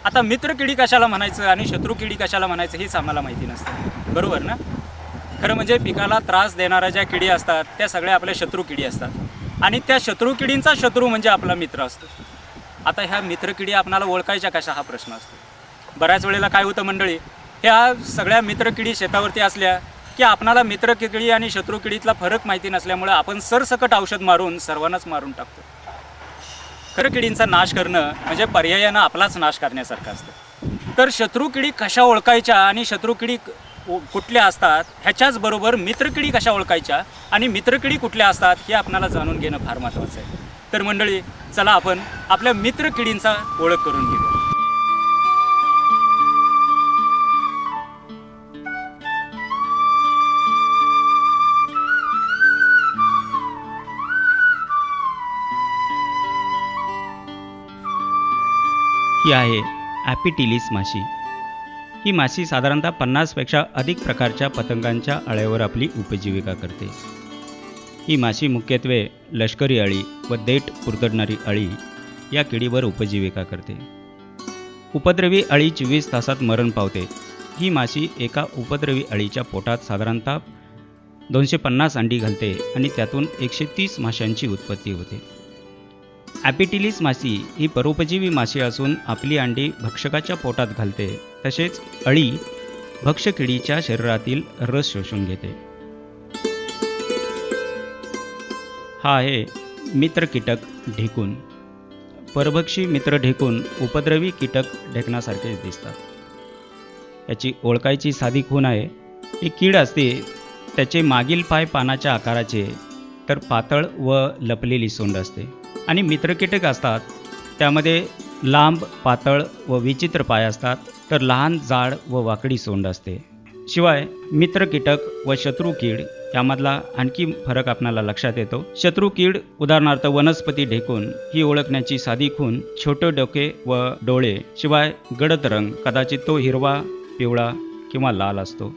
आता मित्र किडी कशाला म्हणायचं आणि शत्रू किडी कशाला म्हणायचं हेच आम्हाला माहिती नसतं, बरोबर ना? खरं म्हणजे पिकाला त्रास देणाऱ्या ज्या किडी असतात त्या सगळ्या आपल्या शत्रू किडी असतात आणि त्या शत्रू किडींचा शत्रू म्हणजे आपला मित्र असतो. आता ह्या मित्र किडी आपणाला ओळखायच्या कशा हा प्रश्न असतो. बऱ्याच वेळेला काय होतं मंडळी, ह्या सगळ्या मित्र किडी शेतावरती असल्या की आपणाला मित्र किडी आणि शत्रू किडीतला फरक माहिती नसल्यामुळे आपण सरसकट औषध मारून सर्वांनाच मारून टाकतो. खरं किडींचा नाश करणं म्हणजे पर्यायानं आपलाच नाश करण्यासारखं असतं. तर शत्रू किडी कशा ओळखायच्या आणि शत्रू किडी कुठल्या असतात ह्याच्याच बरोबर मित्रकिडी कशा ओळखायच्या आणि मित्रकिडी कुठल्या असतात हे आपल्याला जाणून घेणं फार महत्त्वाचं आहे. तर मंडळी चला आपण आपल्या मित्रकिडींचा ओळख करून घेऊया. ही आहे ॲपिटिलिस माशी. ही माशी साधारणतः 50पेक्षा अधिक प्रकारच्या पतंगांच्या अळ्यावर आपली उपजीविका करते. ही माशी मुख्यत्वे लष्करी अळी व देठ कुरतडणारी अळी या किडीवर उपजीविका करते. उपद्रवी अळी 24 तासात मरण पावते. ही माशी एका उपद्रवी अळीच्या पोटात साधारणतः 250 अंडी घालते आणि त्यातून 130 माशांची उत्पत्ती होते. ॲपिटिलिस माशी ही परोपजीवी माशी असून आपली अंडी भक्षकाच्या पोटात घालते. तसेच अळी भक्षकिडीच्या शरीरातील रस शोषून घेते. हा आहे मित्र कीटक ढेकून. परभक्षी मित्र ढेकून उपद्रवी कीटक ढेकणासारखेच दिसतात. याची ओळखायची साधी खूण आहे. ही कीड असते त्याचे मागील पाय पानाच्या आकाराचे तर पातळ व लपलेली सोंड असते आणि मित्रकीटक असतात त्यामध्ये लांब पातळ व विचित्र पाय असतात तर लहान जाड व वाकडी सोंड असते. शिवाय मित्रकीटक व शत्रू कीड यामधला आणखी फरक आपल्याला लक्षात येतो. शत्रू कीड उदाहरणार्थ वनस्पती ढेकून ही ओळखण्याची साधी खूण छोटे डोके व डोळे शिवाय गडद रंग कदाचित तो हिरवा पिवळा किंवा लाल असतो.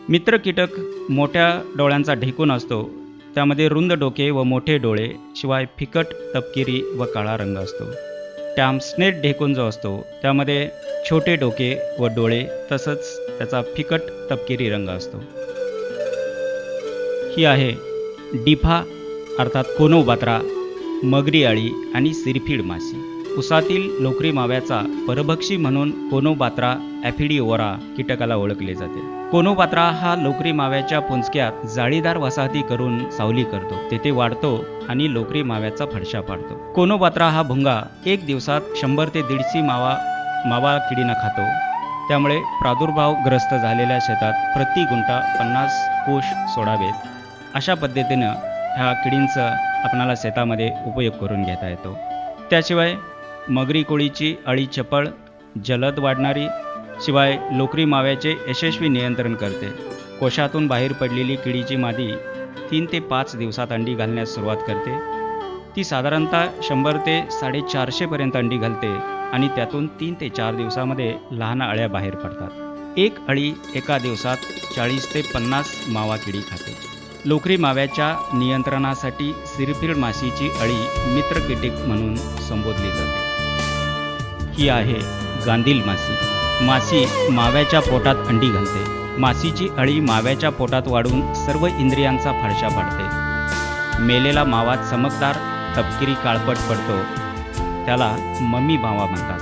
मित्रकीटक मोठ्या डोळ्यांचा ढेकून असतो. त्यामध्ये रुंद डोके व मोठे डोळे शिवाय फिकट तपकिरी व काळा रंग असतो. टॅम्स्नेट ढेकून जो असतो त्यामध्ये छोटे डोके व डोळे तसंच त्याचा फिकट तपकिरी रंग असतो. ही आहे डिफा अर्थात कोनोबात्रा, मगरी अळी आणि सिरफीड माशी. उसातील लोकरी माव्याचा परभक्षी म्हणून कोनोबात्रा ॲफिडिओरा कीटकाला ओळखले जाते. कोनोबात्रा हा लोकरी माव्याच्या पुंजक्यात जाळीदार वसाहती करून सावली करतो. तेथे वाढतो आणि लोकरी माव्याचा फडशा पाडतो. कोनोबात्रा हा भुंगा एक दिवसात 100 ते 150 मावा किडीना खातो. त्यामुळे प्रादुर्भावग्रस्त झालेल्या शेतात प्रति गुंठा 50 कोश सोडावेत. अशा पद्धतीनं ह्या किडींचा आपणाला शेतामध्ये उपयोग करून घेता येतो. त्याशिवाय मगरी कोळीची अळी चपळ, जलद वाढणारी शिवाय लोकरी माव्याचे यशस्वी नियंत्रण करते. कोशातून बाहेर पडलेली किडीची मादी 3 ते 5 दिवसात अंडी घालण्यास सुरुवात करते. ती साधारणतः 100 ते 450 पर्यंत अंडी घालते आणि त्यातून 3 ते 4 दिवसामध्ये लहान अळ्या बाहेर पडतात. एक अळी एका दिवसात 40 ते 50 मावा किडी खाते. लोकरी माव्याच्या नियंत्रणासाठी सिरफीड माशीची अळी मित्रकीटक म्हणून संबोधली जाते. ही आहे गांधील माशी. माशी माव्याच्या पोटात अंडी घालते. माशीची अळी माव्याच्या पोटात वाढून सर्व इंद्रियांचा फडशा पाडते. मेलेला मावा चमकदार तपकिरी काळपट पडतो. त्याला मम्मी मावा म्हणतात.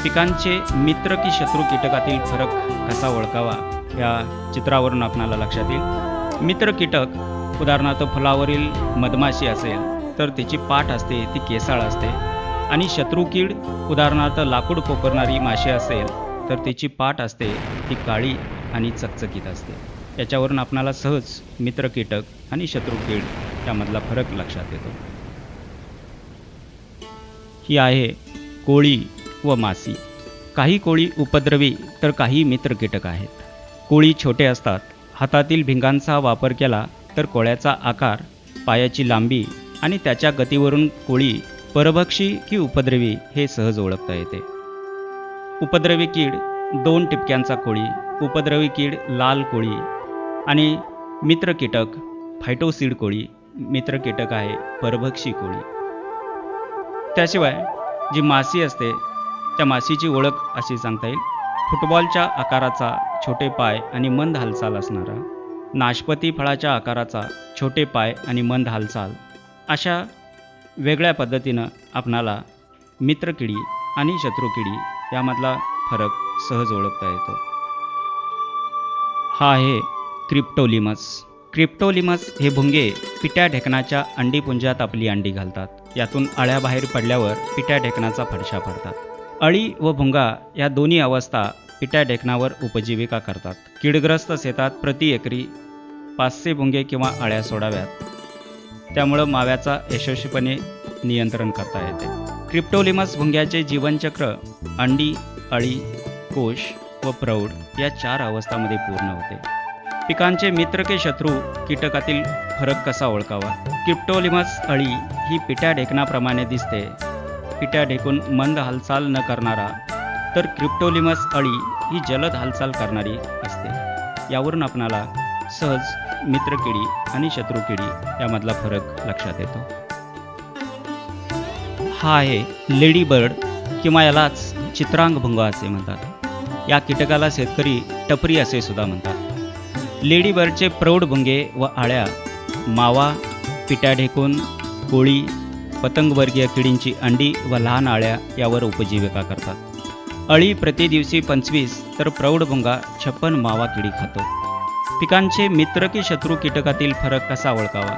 पिकांचे मित्र की शत्रू कीटकातील फरक कसा ओळखावा या चित्रावरून आपणाला लक्षात येईल. मित्र कीटक उदाहरणार्थ फुलावरील मधमाशी असेल तर तिची पाठ असते ती केसाळ असते आणि शत्रू कीड उदाहरणार्थ लाकूड पोखरणारी माशी असेल तर तिची पाठ असते ती काळी आणि चकचकीत असते. याच्यावरून आपणाला सहज मित्र कीटक आणि शत्रू कीड यामधला फरक लक्षात येतो. ही आहे कोळी व माशी. काही कोळी उपद्रवी तर काही मित्र कीटक आहेत. कोळी छोटे असतात. हातातील भिंगांचा वापर केला तर कोळ्याचा आकार, पायाची लांबी आणि त्याच्या गतीवरून कोळी परभक्षी की उपद्रवी हे सहज ओळखता येते. उपद्रवी कीड 2 टिपक्यांचा कोळी, उपद्रवी कीड लाल कोळी आणि मित्र कीटक फायटोसिड कोळी. मित्र कीटक आहे परभक्षी कोळी. त्याशिवाय जी माशी असते त्या माशीची ओळख अशी सांगता येईल: फुटबॉलच्या आकाराचा छोटे पाय आणि मंद हालचाल असणारा, नाशपती फळाच्या आकाराचा छोटे पाय आणि मंद हालचाल. अशा वेगळ्या पद्धतीनं आपणाला मित्रकिडी आणि शत्रुकिडी यामधला फरक सहज ओळखता येतो. हा आहे क्रिप्टोलिमस. क्रिप्टोलिमस हे भुंगे पिट्या ढेकणाच्या अंडीपुंजात आपली अंडी घालतात. यातून अळ्या बाहेर पडल्यावर पिट्या ढेकणाचा फडशा पडतात. अळी व भुंगा या दोन्ही अवस्था पिट्या ढेकणावर उपजीविका करतात. कीडग्रस्त शेतात प्रति एकरी 500 भुंगे किंवा अळ्या सोडाव्यात. त्यामुळं माव्याचा यशस्वीपणे नियंत्रण करता येते. क्रिप्टोलिमस भुंग्याचे जीवनचक्र अंडी, अळी, कोश व प्रौढ या 4 अवस्थांमध्ये पूर्ण होते. पिकांचे मित्र के शत्रू कीटकातील फरक कसा ओळखावा? क्रिप्टोलिमस अळी ही पिट्या ढेकणाप्रमाणे दिसते. पिट्या ढेकून मंद हालचाल न करणारा, तर क्रिप्टोलिमस अळी ही जलद हालचाल करणारी असते. यावरून आपणाला सहज मित्रकिडी आणि शत्रुकिडी यामधला फरक लक्षात येतो. हा आहे लेडी बर्ड किंवा यालाच चित्रांग भुंगा असे म्हणतात. या कीटकाला शेतकरी टपरी असे सुद्धा म्हणतात. लेडी बर्डचे प्रौढ भुंगे व आळ्या मावा, पिट्या ढेकून, कोळी, पतंगवर्गीय किडींची अंडी व लहान आळ्या यावर उपजीविका करतात. अळी प्रति दिवशी 25 तर प्रौढ भुंगा 56 मावा किडी खातो. पिकांचे मित्र की शत्रू कीटकातील फरक कसा ओळखावा?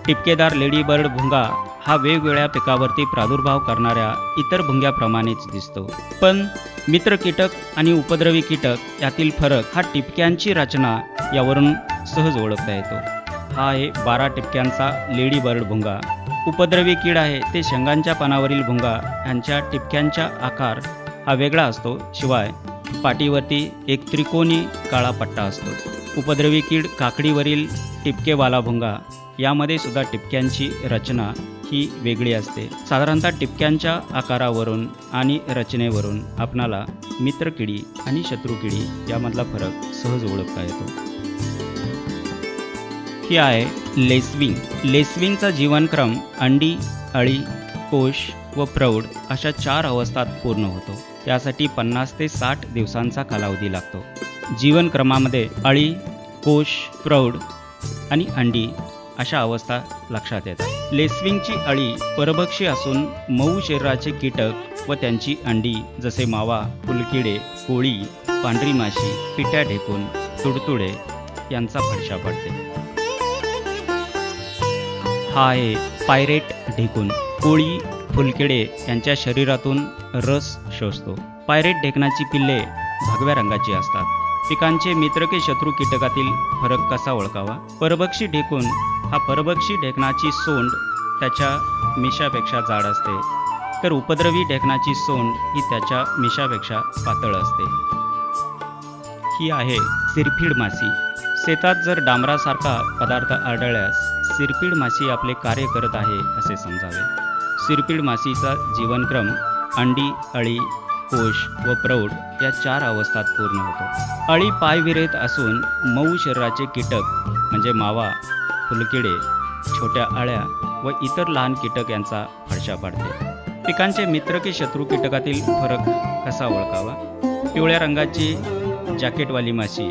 टिपकेदार लेडीबर्ड भुंगा हा वेगवेगळ्या पिकावरती प्रादुर्भाव करणाऱ्या इतर भुंग्याप्रमाणेच दिसतो. पण मित्र कीटक आणि उपद्रवी कीटक यातील फरक हा टिपक्यांची रचना यावरून सहज ओळखता येतो. हा आहे 12 टिपक्यांचा लेडीबर्ड भुंगा. उपद्रवी कीड आहे ते शेंगांच्या पानावरील भुंगा यांच्या टिपक्यांचा आकार हा वेगळा असतो. शिवाय पाठीवरती एक त्रिकोणी काळा पट्टा असतो. उपद्रवी कीड काकडीवरील टिपकेवाला भुंगा यामध्ये सुद्धा टिपक्यांची रचना ही वेगळी असते. साधारणतः टिपक्यांच्या आकारावरून आणि रचनेवरून आपणाला मित्रकिडी आणि शत्रुकिडी यामधला फरक सहज ओळखता येतो. ही आहे लेस्विंग. लेस्विंगचा जीवनक्रम अंडी, अळी, कोश व प्रौढ अशा 4 अवस्थात पूर्ण होतो. त्यासाठी 50 ते 60 दिवसांचा कालावधी लागतो. जीवनक्रमामध्ये अळी, कोश, प्रौढ आणि अंडी अशा अवस्था लक्षात येतात. लेस्विंगची अळी परभक्षी असून मऊ शरीराचे कीटक व त्यांची अंडी जसे मावा, फुलकिडे, कोळी, पांढरी माशी, पिट्या ढेकून, तुडतुडे यांचा फडशा पडते. हा आहे पायरेट ढेकून. कोळी, फुलकिडे यांच्या शरीरातून रस शोषतो. पायरेट ढेकणाची पिल्ले भगव्या रंगाची असतात. पिकांचे मित्र की शत्रू कीटकातील फरक कसा ओळखावा? परभक्षी ढेकून हा परभक्षी ढेकणाची सोंड त्याच्या मिशापेक्षा जाड असते, तर उपद्रवी ढेकणाची सोंड ही त्याच्या मिशापेक्षा पातळ असते. ही आहे सिरफीड माशी. शेतात जर डांबरासारखा पदार्थ आढळल्यास सिरफीड माशी आपले कार्य करत आहे असे समजावे. सिरफीड माशीचा जीवनक्रम अंडी, अळी, कोश व प्रौढ या 4 अवस्थात पूर्ण होतो. अळी पायविरहित असून मऊ शरीराचे कीटक म्हणजे मावा, फुलकिडे, छोट्या अळ्या व इतर लहान कीटक यांचा फडशा पाडते. पिकांचे मित्र की शत्रू कीटकातील फरक कसा ओळखावा? पिवळ्या रंगाची जॅकेटवाली माशी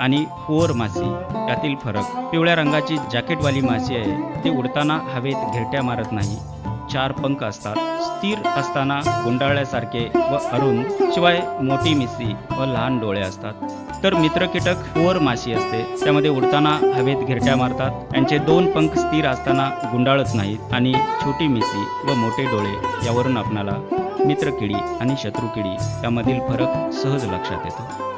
आणि हुअर माशी यातील फरक. पिवळ्या रंगाची जॅकेटवाली माशी आहे ती उडताना हवेत घिरट्या मारत नाही. 4 पंख असतात. स्थिर असताना गुंडाळल्यासारखे व अरुंद, शिवाय मोठी मिशी व लहान डोळे असतात. तर मित्र कीटक हुअर माशी असते. त्यामध्ये उडताना हवेत घिरट्या मारतात. यांचे 2 पंख स्थिर असताना गुंडाळत नाहीत आणि छोटी मिशी व मोठे डोळे यावरून आपणाला मित्रकिडी आणि शत्रुकिडी यामधील फरक सहज लक्षात येतो.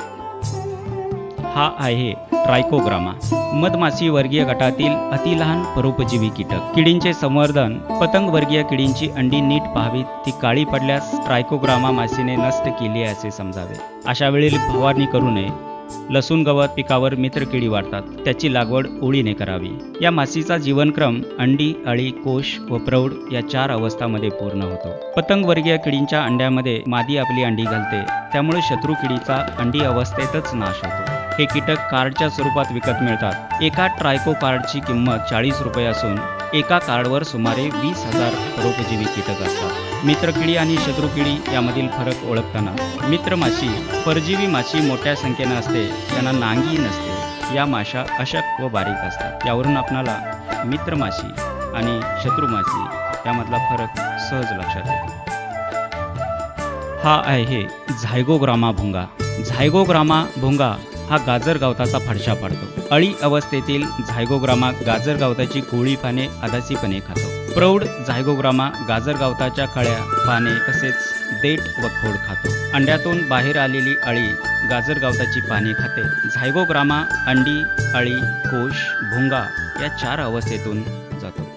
हा आहे ट्रायकोग्रामा. मधमाशी वर्गीय गटातील अतिलहान परोपजीवी कीटक. किडींचे संवर्धन. पतंग वर्गीय किडींची अंडी नीट पाहावीत. ती काळी पडल्यास ट्रायकोग्रामा माशीने नष्ट केली असे समजावे. अशा वेळी फवारणी करू नये. लसूण गवत पिकावर मित्रकिडी वाढतात, त्याची लागवड ओळीने करावी. या माशीचा जीवनक्रम अंडी, अळी, कोश व प्रौढ या 4 अवस्थांमध्ये पूर्ण होतो. पतंगवर्गीय किडींच्या अंड्यामध्ये मादी आपली अंडी घालते, त्यामुळे शत्रू किडीचा अंडी अवस्थेतच नाश होतो. हे कीटक कार्डच्या स्वरूपात विकत मिळतात. एका ट्रायको कार्डची किंमत 40 रुपये असून एका कार्डवर सुमारे 20,000 परोपजीवी कीटक असतात. मित्रकिडी आणि शत्रुकिडी यामधील फरक ओळखताना, मित्रमाशी परजीवी माशी मोठ्या संख्येनं असते, त्यांना नांगी नसते. या माशा अशक व बारीक असतात. यावरून आपणाला मित्रमाशी आणि शत्रुमाशी यामधला फरक सहज लक्षात येतो. हा आहे झायगोग्रामा भुंगा. झायगोग्रामा भुंगा हा गाजर गवताचा फडशा पाडतो. अळी अवस्थेतील झायगोग्रामा गाजर गवताची कोळी पाने आदासीपणे खातो. प्रौढ झायगोग्रामा गाजर गवताच्या कळ्या, पाने तसेच देठ व खोड खातो. अंड्यातून बाहेर आलेली अळी गाजर गवताची पाने खाते. झायगोग्रामा अंडी, अळी, कोश, भुंगा या 4 अवस्थेतून जातो.